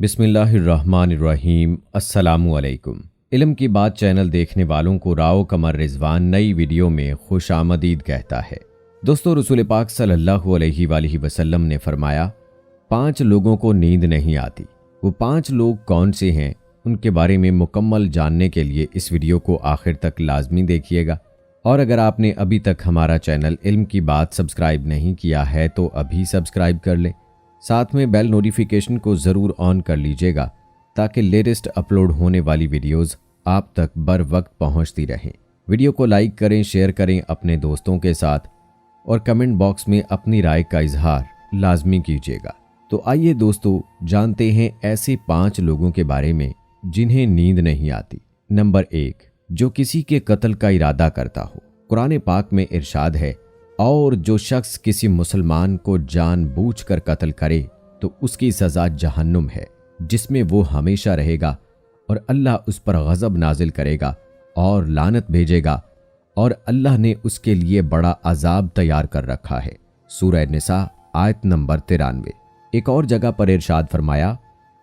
बिस्मिल्लाहिर्रहमानिर्रहीम। अस्सलामु अलैकुम। इल्म की बात चैनल देखने वालों को राव कमर रिजवान नई वीडियो में खुश आमदीद कहता है। दोस्तों, रसूल पाक सल्लल्लाहु अलैहि वसल्लम ने फरमाया, 5 लोगों को नींद नहीं आती। वो 5 लोग कौन से हैं, उनके बारे में मुकम्मल जानने के लिए इस वीडियो को आखिर तक लाजमी देखिएगा। और अगर आपने अभी तक हमारा चैनल इल्म की बात सब्सक्राइब नहीं किया है तो अभी सब्सक्राइब कर लें। साथ में बेल नोटिफिकेशन को ज़रूर ऑन कर लीजिएगा ताकि लेटेस्ट अपलोड होने वाली वीडियोस आप तक बर वक्त पहुँचती रहें। वीडियो को लाइक करें, शेयर करें अपने दोस्तों के साथ और कमेंट बॉक्स में अपनी राय का इजहार लाजमी कीजिएगा। तो आइए दोस्तों, जानते हैं ऐसे 5 लोगों के बारे में जिन्हें नींद नहीं आती। नंबर 1, जो किसी के कत्ल का इरादा करता हो। कुरान पाक में इरशाद है, और जो शख्स किसी मुसलमान को जानबूझकर कत्ल करे तो उसकी सज़ा जहन्नुम है, जिसमें वो हमेशा रहेगा और अल्लाह उस पर गज़ब नाजिल करेगा और लानत भेजेगा और अल्लाह ने उसके लिए बड़ा अजाब तैयार कर रखा है। सूरह निसा आयत नंबर 93। एक और जगह पर इरशाद फरमाया,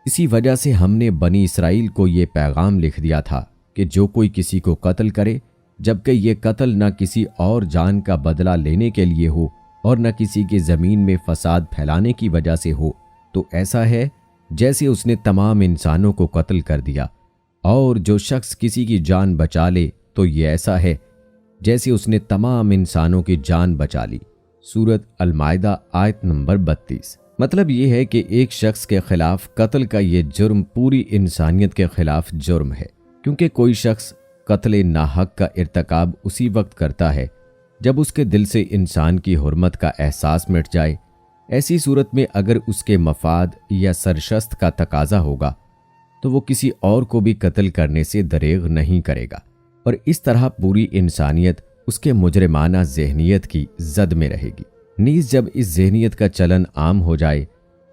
इसी वजह से हमने बनी इसराइल को ये पैगाम लिख दिया था कि जो कोई किसी को कत्ल करे, जबकि ये कत्ल न किसी और जान का बदला लेने के लिए हो और न किसी की ज़मीन में फसाद फैलाने की वजह से हो, तो ऐसा है जैसे उसने तमाम इंसानों को कत्ल कर दिया। और जो शख्स किसी की जान बचा ले तो ये ऐसा है जैसे उसने तमाम इंसानों की जान बचा ली। सूरत अल-माइदा आयत नंबर 32। मतलब ये है कि एक शख्स के खिलाफ कत्ल का ये जुर्म पूरी इंसानियत के खिलाफ जुर्म है, क्योंकि कोई शख्स कत्ल नाहक का इर्तकाब उसी वक्त करता है जब उसके दिल से इंसान की हुर्मत का एहसास मिट जाए। ऐसी सूरत में अगर उसके मफाद या सरशस्त का तकाजा होगा तो वो किसी और को भी कत्ल करने से दरेग नहीं करेगा, और इस तरह पूरी इंसानियत उसके मुजरिमाना ज़हनियत की जद में रहेगी। नीज़ जब इस ज़हनियत का चलन आम हो जाए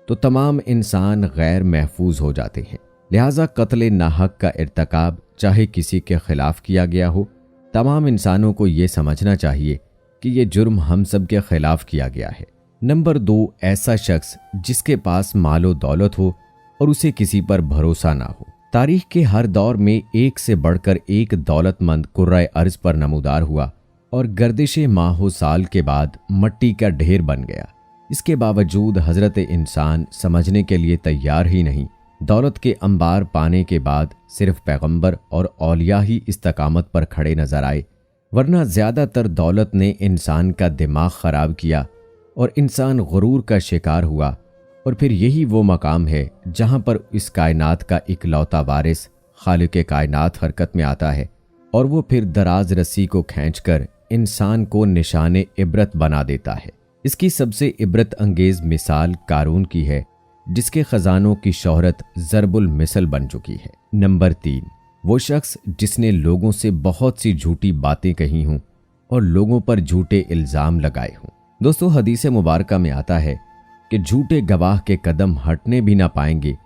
तो तमाम इंसान गैर महफूज हो जाते हैं। लिहाजा कत्ल नाहक का इर्तकाब चाहे किसी के खिलाफ किया गया हो, तमाम इंसानों को ये समझना चाहिए कि ये जुर्म हम सब के खिलाफ किया गया है। नंबर 2, ऐसा शख्स जिसके पास मालो दौलत हो और उसे किसी पर भरोसा ना हो। तारीख के हर दौर में एक से बढ़कर एक दौलतमंद कुर्रा अर्ज पर नमूदार हुआ और गर्दिश माहो साल के बाद मट्टी का ढेर बन गया। इसके बावजूद हजरत इंसान समझने के लिए तैयार ही नहीं। दौलत के अंबार पाने के बाद सिर्फ पैगंबर और औलिया ही इस्तकामत पर खड़े नजर आए, वरना ज़्यादातर दौलत ने इंसान का दिमाग ख़राब किया और इंसान गुरूर का शिकार हुआ। और फिर यही वो मकाम है जहाँ पर इस कायनात का इकलौता वारिस खालिक कायनात हरकत में आता है, और वो फिर दराज रस्सी को खींचकर इंसान को निशाने इबरत बना देता है। इसकी सबसे इबरत अंगेज मिसाल कारून की है, जिसके खजानों की शोहरत ज़रबुल मिसल बन चुकी है। नंबर 3, वो शख्स जिसने लोगों से बहुत सी झूठी बातें कही हों और लोगों पर झूठे इल्ज़ाम लगाए हों। दोस्तों, हदीस मुबारका में आता है कि झूठे गवाह के कदम हटने भी ना पाएंगे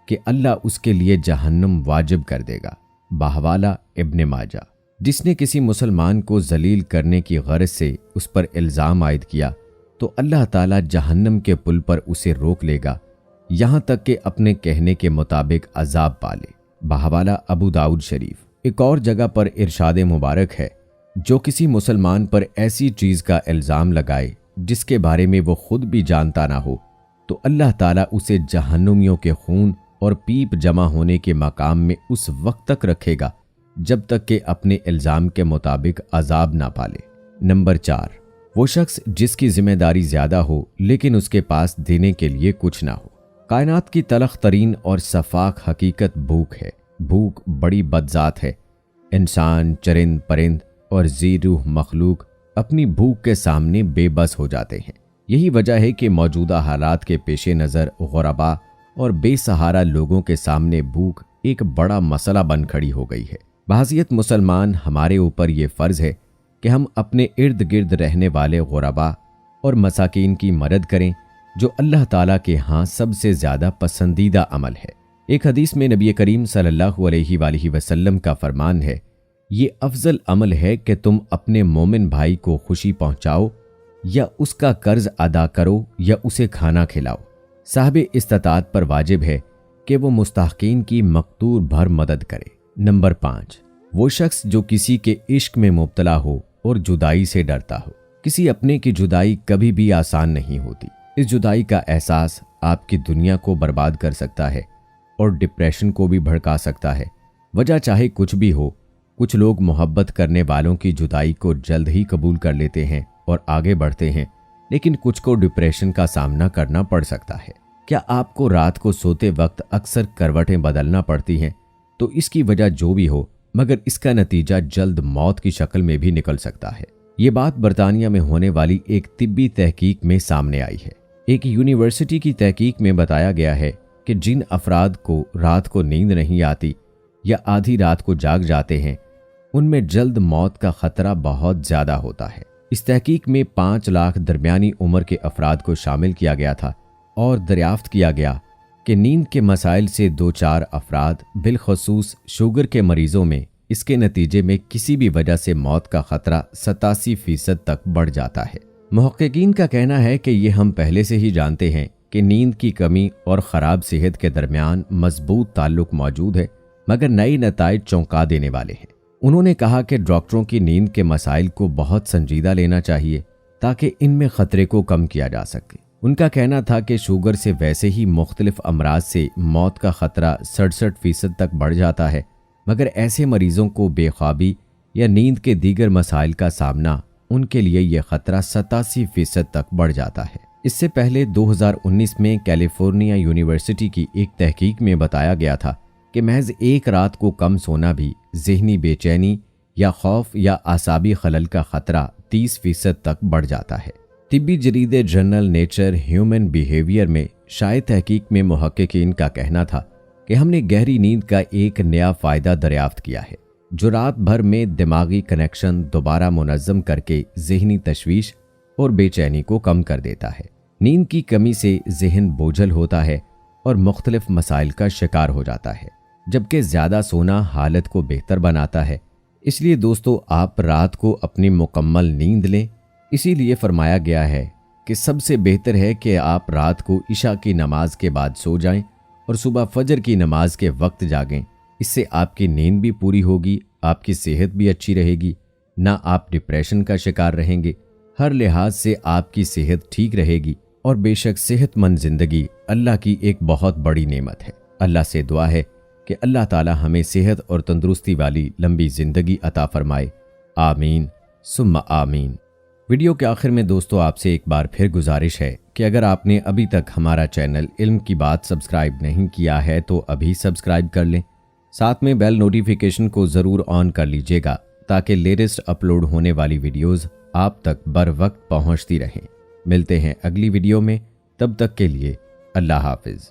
कि अल्लाह उसके लिए जहन्नुम वाजिब कर देगा। बाहवाला इब्ने माजा। जिसने किसी मुसलमान को जलील करने की गरज से उस पर इल्ज़ाम आयद किया तो अल्लाह ताला जहन्नम के पुल पर उसे रोक लेगा, यहाँ तक कि अपने कहने के मुताबिक अजाब पाले। बाहवाला अबू दाऊद शरीफ। एक और जगह पर इरशाद मुबारक है, जो किसी मुसलमान पर ऐसी चीज़ का इल्ज़ाम लगाए जिसके बारे में वो खुद भी जानता ना हो तो अल्लाह ताला उसे जहन्नुमियों के खून और पीप जमा होने के मकाम में उस वक्त तक रखेगा जब तक कि अपने इल्ज़ाम के मुताबिक अजाब ना पाले। नंबर 4, वो शख्स जिसकी जिम्मेदारी ज़्यादा हो लेकिन उसके पास देने के लिए कुछ ना हो। कायनात की तलख तरीन और सफाक हकीकत भूख है। भूख बड़ी बदजात है। इंसान, चरिंद परिंद और ज़ीरूह मखलूक अपनी भूख के सामने बेबस हो जाते हैं। यही वजह है कि मौजूदा हालात के पेश नज़र गुरबा और बेसहारा लोगों के सामने भूख एक बड़ा मसला बन खड़ी हो गई है। बहैसियत मुसलमान हमारे ऊपर ये फ़र्ज़ है कि हम अपने इर्द गिर्द रहने वाले गुरबा और मसाकीन की मदद करें, जो अल्लाह ताला के यहाँ सबसे ज़्यादा पसंदीदा अमल है। एक हदीस में नबी करीम सल्लल्लाहु अलैहि वसल्लम का फरमान है, ये अफजल अमल है कि तुम अपने मोमिन भाई को खुशी पहुँचाओ या उसका कर्ज अदा करो या उसे खाना खिलाओ। साहिब इस्तात पर वाजिब है کہ وہ مستحقین کی مقدور بھر مدد کرے۔ نمبر 5، وہ شخص جو کسی کے عشق میں مبتلا ہو اور جدائی سے ڈرتا ہو۔ کسی اپنے کی جدائی کبھی بھی آسان نہیں ہوتی۔ اس جدائی کا احساس آپ کی دنیا کو برباد کر سکتا ہے اور ڈپریشن کو بھی بھڑکا سکتا ہے۔ وجہ چاہے کچھ بھی ہو، کچھ لوگ محبت کرنے والوں کی جدائی کو جلد ہی قبول کر لیتے ہیں اور آگے بڑھتے ہیں، لیکن کچھ کو ڈپریشن کا سامنا کرنا پڑ سکتا ہے۔ کیا آپ کو رات کو سوتے وقت اکثر کروٹیں بدلنا پڑتی ہیں؟ تو اس کی وجہ جو بھی ہو، مگر اس کا نتیجہ جلد موت کی شکل میں بھی نکل سکتا ہے۔ یہ بات برطانیہ میں ہونے والی ایک طبی تحقیق میں سامنے آئی ہے۔ ایک یونیورسٹی کی تحقیق میں بتایا گیا ہے کہ جن افراد کو رات کو نیند نہیں آتی یا آدھی رات کو جاگ جاتے ہیں، ان میں جلد موت کا خطرہ بہت زیادہ ہوتا ہے۔ اس تحقیق میں 5 لاکھ درمیانی عمر کے افراد کو شامل کیا گیا تھا اور دریافت کیا گیا کہ نیند کے مسائل سے 2-4 افراد، بالخصوص شوگر کے مریضوں میں اس کے نتیجے میں کسی بھی وجہ سے موت کا خطرہ 87% تک بڑھ جاتا ہے۔ محققین کا کہنا ہے کہ یہ ہم پہلے سے ہی جانتے ہیں کہ نیند کی کمی اور خراب صحت کے درمیان مضبوط تعلق موجود ہے، مگر نئے نتائج چونکا دینے والے ہیں۔ انہوں نے کہا کہ ڈاکٹروں کی نیند کے مسائل کو بہت سنجیدہ لینا چاہیے تاکہ ان میں خطرے کو کم کیا جا سکے۔ ان کا کہنا تھا کہ شوگر سے ویسے ہی مختلف امراض سے موت کا خطرہ 67% تک بڑھ جاتا ہے، مگر ایسے مریضوں کو بے خوابی یا نیند کے دیگر مسائل کا سامنا، ان کے لیے یہ خطرہ 87% تک بڑھ جاتا ہے۔ اس سے پہلے 2019 میں کیلیفورنیا یونیورسٹی کی ایک تحقیق میں بتایا گیا تھا کہ محض ایک رات کو کم سونا بھی ذہنی بے چینی یا خوف یا اعصابی خلل کا خطرہ 30% تک بڑھ جاتا ہے۔ طبی جریدے جرنل نیچر ہیومن بیہیویئر میں شائع تحقیق میں محققین کا کہنا تھا کہ ہم نے گہری نیند کا ایک نیا فائدہ دریافت کیا ہے، جو رات بھر میں دماغی کنیکشن دوبارہ منظم کر کے ذہنی تشویش اور بے چینی کو کم کر دیتا ہے۔ نیند کی کمی سے ذہن بوجھل ہوتا ہے اور مختلف مسائل کا شکار ہو جاتا ہے، جبکہ زیادہ سونا حالت کو بہتر بناتا ہے۔ اس لیے دوستو، آپ رات کو اپنی مکمل نیند لیں۔ اسی لیے فرمایا گیا ہے کہ سب سے بہتر ہے کہ آپ رات کو عشاء کی نماز کے بعد سو جائیں اور صبح فجر کی نماز کے وقت جاگیں۔ اس سے آپ کی نیند بھی پوری ہوگی، آپ کی صحت بھی اچھی رہے گی، نہ آپ ڈپریشن کا شکار رہیں گے۔ ہر لحاظ سے آپ کی صحت ٹھیک رہے گی، اور بے شک صحت مند زندگی اللہ کی ایک بہت بڑی نعمت ہے۔ اللہ سے دعا ہے کہ اللہ تعالی ہمیں صحت اور تندرستی والی لمبی زندگی عطا فرمائے، آمین ثم آمین۔ ویڈیو کے آخر میں دوستو آپ سے ایک بار پھر گزارش ہے کہ اگر آپ نے ابھی تک ہمارا چینل علم کی بات سبسکرائب نہیں کیا ہے تو ابھی سبسکرائب کر لیں، ساتھ میں بیل نوٹیفیکیشن کو ضرور آن کر لیجئے گا تاکہ لیٹسٹ اپلوڈ ہونے والی ویڈیوز آپ تک بر وقت پہنچتی رہیں۔ ملتے ہیں اگلی ویڈیو میں، تب تک کے لیے اللہ حافظ۔